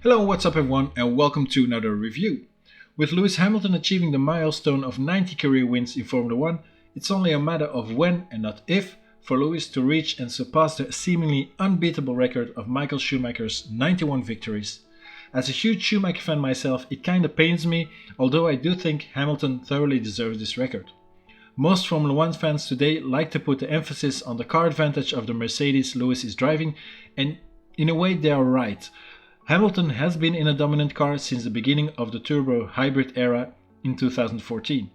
Hello, what's up everyone, and welcome to another review. With Lewis Hamilton achieving the milestone of 90 career wins in Formula 1, it's only a matter of when and not if for Lewis to reach and surpass the seemingly unbeatable record of Michael Schumacher's 91 victories. As a huge Schumacher fan myself, it kinda pains me, although I do think Hamilton thoroughly deserves this record. Most Formula 1 fans today like to put the emphasis on the car advantage of the Mercedes Lewis is driving, and in a way they are right. Hamilton has been in a dominant car since the beginning of the turbo hybrid era in 2014.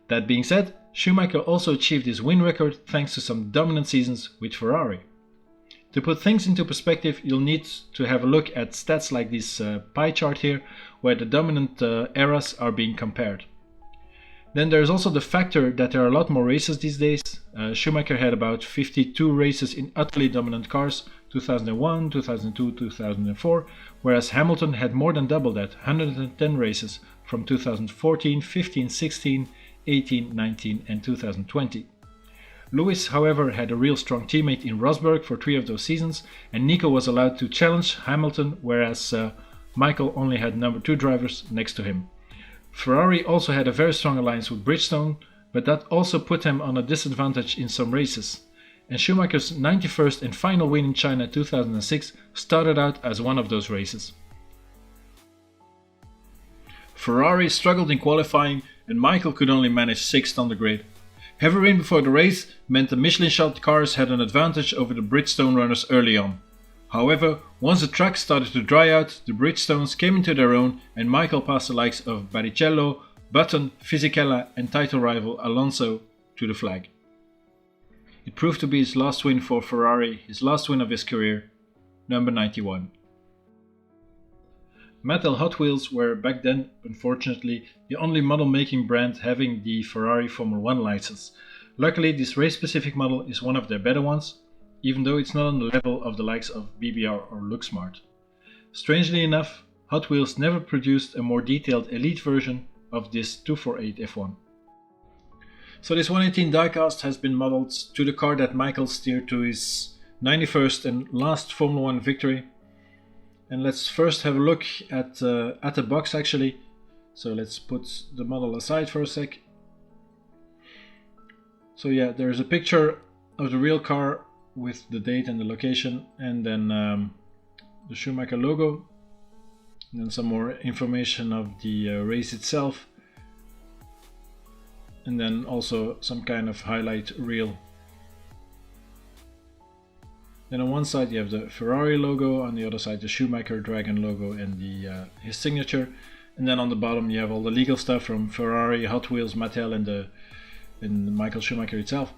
That being said, Schumacher also achieved his win record thanks to some dominant seasons with Ferrari. To put things into perspective, you'll need to have a look at stats like this pie chart here, where the dominant eras are being compared. Then there's also the factor that there are a lot more races these days. Schumacher had about 52 races in utterly dominant cars, 2001, 2002, 2004, whereas Hamilton had more than double that, 110 races from 2014, 15, 16, 18, 19 and 2020. Lewis, however, had a real strong teammate in Rosberg for 3 of those seasons, and Nico was allowed to challenge Hamilton, whereas Michael only had number 2 drivers next to him. Ferrari also had a very strong alliance with Bridgestone, but that also put him on a disadvantage in some races. And Schumacher's 91st and final win in China 2006 started out as one of those races. Ferrari struggled in qualifying and Michael could only manage 6th on the grid. Heavy rain before the race meant the Michelin-shot cars had an advantage over the Bridgestone runners early on. However, once the track started to dry out, the Bridgestones came into their own and Michael passed the likes of Barrichello, Button, Fisichella and title rival Alonso to the flag. It proved to be his last win for Ferrari, his last win of his career, number 91. Mattel Hot Wheels were back then, unfortunately, the only model making brand having the Ferrari Formula 1 license. Luckily, this race-specific model is one of their better ones, even though it's not on the level of the likes of BBR or Looksmart. Strangely enough, Hot Wheels never produced a more detailed elite version of this 248 F1. So this 118 diecast has been modeled to the car that Michael steered to his 91st and last Formula 1 victory. And let's first have a look at the box actually. So let's put the model aside for a sec. So yeah, there's a picture of the real car with the date and the location, and then the Schumacher logo, and then some more information of the race itself, and then also some kind of highlight reel. Then on one side you have the Ferrari logo, on the other side the Schumacher Dragon logo and the his signature, and then on the bottom you have all the legal stuff from Ferrari, Hot Wheels, Mattel and Michael Schumacher itself.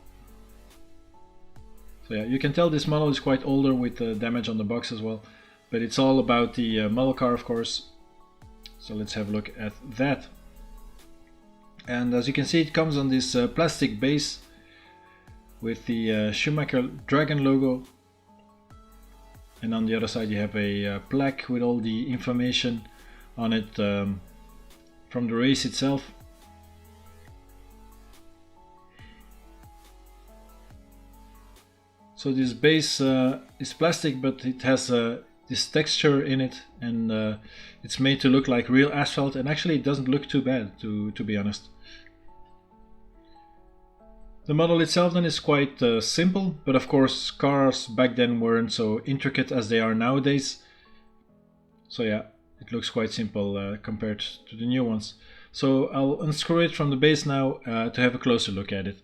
So yeah, you can tell this model is quite older with damage on the box as well, but it's all about the model car, of course. So let's have a look at that. And as you can see, it comes on this plastic base with the Schumacher Dragon logo, and on the other side you have a plaque with all the information on it from the race itself. So this base is plastic, but it has this texture in it, and it's made to look like real asphalt, and actually it doesn't look too bad, to be honest. The model itself then is quite simple, but of course cars back then weren't so intricate as they are nowadays. So yeah, it looks quite simple compared to the new ones. So I'll unscrew it from the base now to have a closer look at it.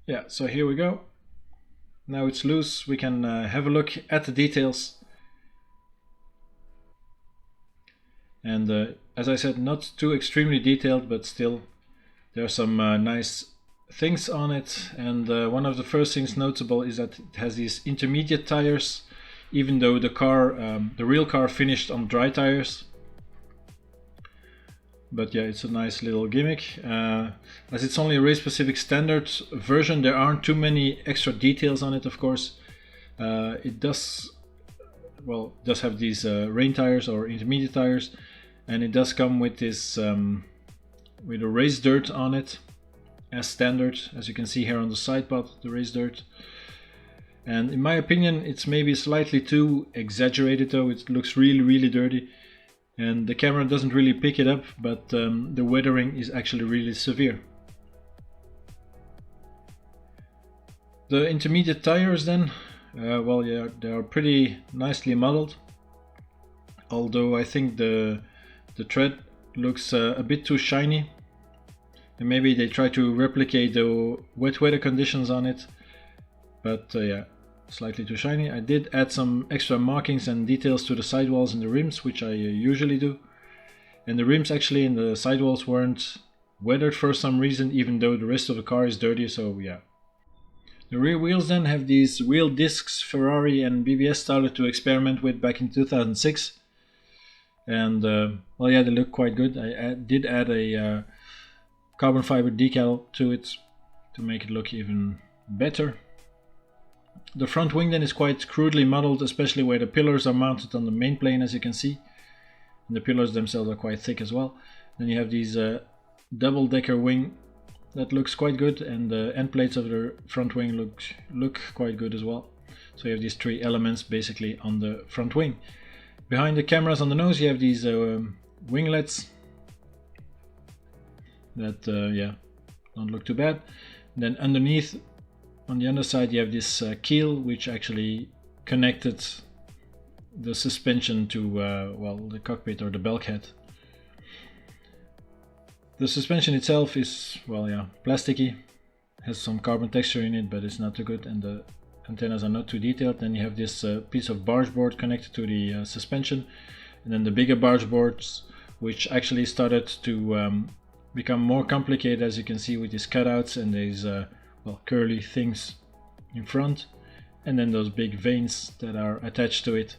Yeah, so here we go. Now it's loose, we can have a look at the details. And as I said, not too extremely detailed, but still there are some nice things on it. And one of the first things notable is that it has these intermediate tires, even though the car, the real car, finished on dry tires. But yeah, it's a nice little gimmick. As it's only a race-specific standard version, there aren't too many extra details on it, of course. It does have these rain tires or intermediate tires, and it does come with this with a race dirt on it as standard, as you can see here on the side pod, the race dirt. And in my opinion, it's maybe slightly too exaggerated though. It looks really dirty. And the camera doesn't really pick it up, but the weathering is actually really severe. The intermediate tires then, well, yeah, they are pretty nicely modeled. Although I think the tread looks a bit too shiny. And maybe they try to replicate the wet weather conditions on it. But yeah, slightly too shiny. I did add some extra markings and details to the sidewalls and the rims, which I usually do. And the rims actually in the sidewalls weren't weathered for some reason, even though the rest of the car is dirty, so yeah. The rear wheels then have these wheel discs Ferrari and BBS started to experiment with back in 2006. And well, yeah, they look quite good. I did add a carbon fiber decal to it to make it look even better. The front wing then is quite crudely modeled, especially where the pillars are mounted on the main plane, as you can see. And the pillars themselves are quite thick as well. Then you have these double-decker wing that looks quite good, and the end plates of the front wing look quite good as well. So you have these three elements basically on the front wing. Behind the cameras on the nose you have these winglets that yeah, don't look too bad. And then underneath, on the underside, you have this keel which actually connected the suspension to well, the cockpit or the bulkhead. The suspension itself is, well, yeah, plasticky, has some carbon texture in it, but it's not too good, and the antennas are not too detailed. Then you have this piece of barge board connected to the suspension, and then the bigger barge boards, which actually started to become more complicated, as you can see, with these cutouts and these well, curly things in front, and then those big vanes that are attached to it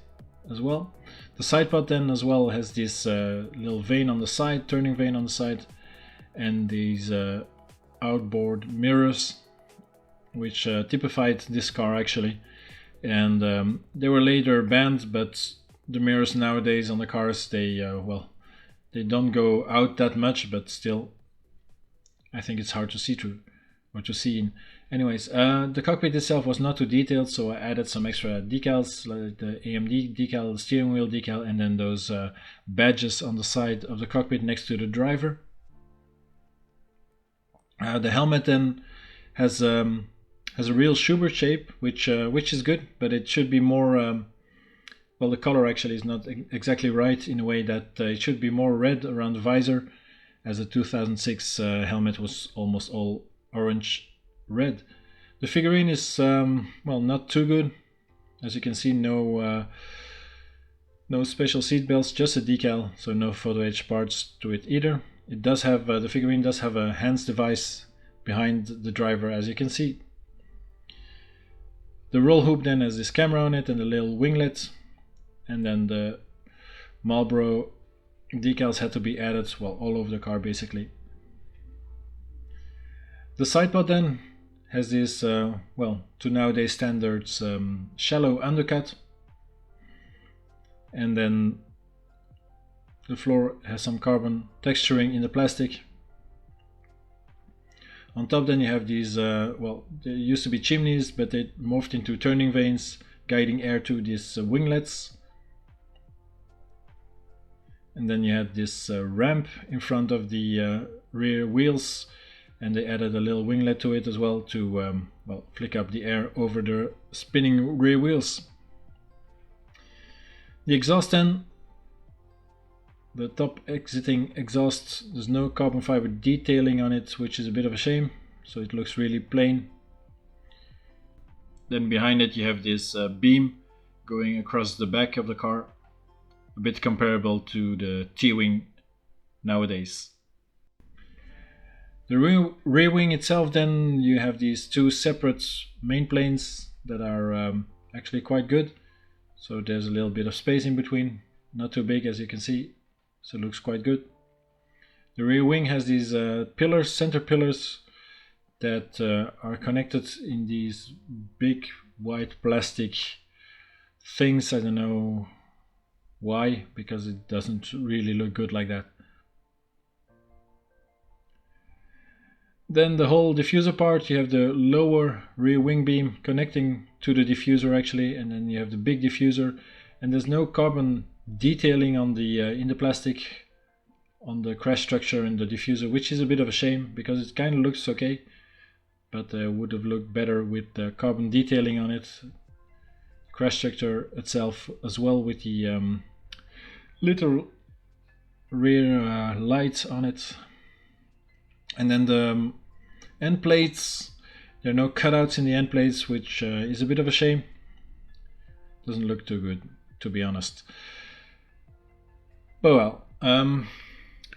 as well. The side pod then as well has this little vane on the side, turning vane on the side, and these outboard mirrors which typified this car actually, and they were later banned, but the mirrors nowadays on the cars, they well, they don't go out that much, but still I think it's hard to see through or to see in. Anyways, the cockpit itself was not too detailed, so I added some extra decals like the AMD decal, the steering wheel decal, and then those badges on the side of the cockpit next to the driver. The helmet then has a real Schubert shape, which is good, but it should be more well, the color actually is not exactly right, in a way that it should be more red around the visor, as the 2006 helmet was almost all orange red. The figurine is well, not too good. As you can see, no special seat belts, just a decal, so no photo etch parts to it either. It does have the figurine does have a hands device behind the driver, as you can see. The roll hoop then has this camera on it and a little winglet, and then the Marlboro decals had to be added, well, all over the car basically. The side pod then has this well, to nowadays standards, shallow undercut, and then the floor has some carbon texturing in the plastic. On top then you have these well, there used to be chimneys, but they morphed into turning vanes guiding air to these winglets. And then you have this ramp in front of the rear wheels, and they added a little winglet to it as well to well, flick up the air over the spinning rear wheels. The exhaust then, the top exiting exhaust, there's no carbon fiber detailing on it, which is a bit of a shame, so it looks really plain. Then behind it you have this beam going across the back of the car, a bit comparable to the T-wing nowadays. The rear wing itself then, you have these two separate main planes that are actually quite good. So there's a little bit of space in between, not too big as you can see, so it looks quite good. The rear wing has these pillars, center pillars, that are connected in these big white plastic things. I don't know why, because it doesn't really look good like that. Then the whole diffuser part, you have the lower rear wing beam connecting to the diffuser actually, and then you have the big diffuser, and there's no carbon detailing on the in the plastic on the crash structure and the diffuser, which is a bit of a shame because it kind of looks okay, but would have looked better with the carbon detailing on it. Crash structure itself as well, with the little rear lights on it. And then the end plates, there are no cutouts in the end plates, which is a bit of a shame. Doesn't look too good, to be honest. But well,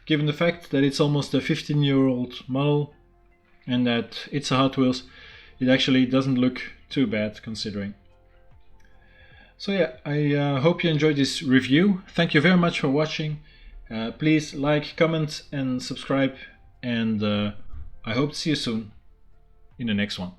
given the fact that it's almost a 15-year-old model and that it's a Hot Wheels, it actually doesn't look too bad considering. So yeah, I hope you enjoyed this review. Thank you very much for watching. Please like, comment and subscribe, and I hope to see you soon in the next one.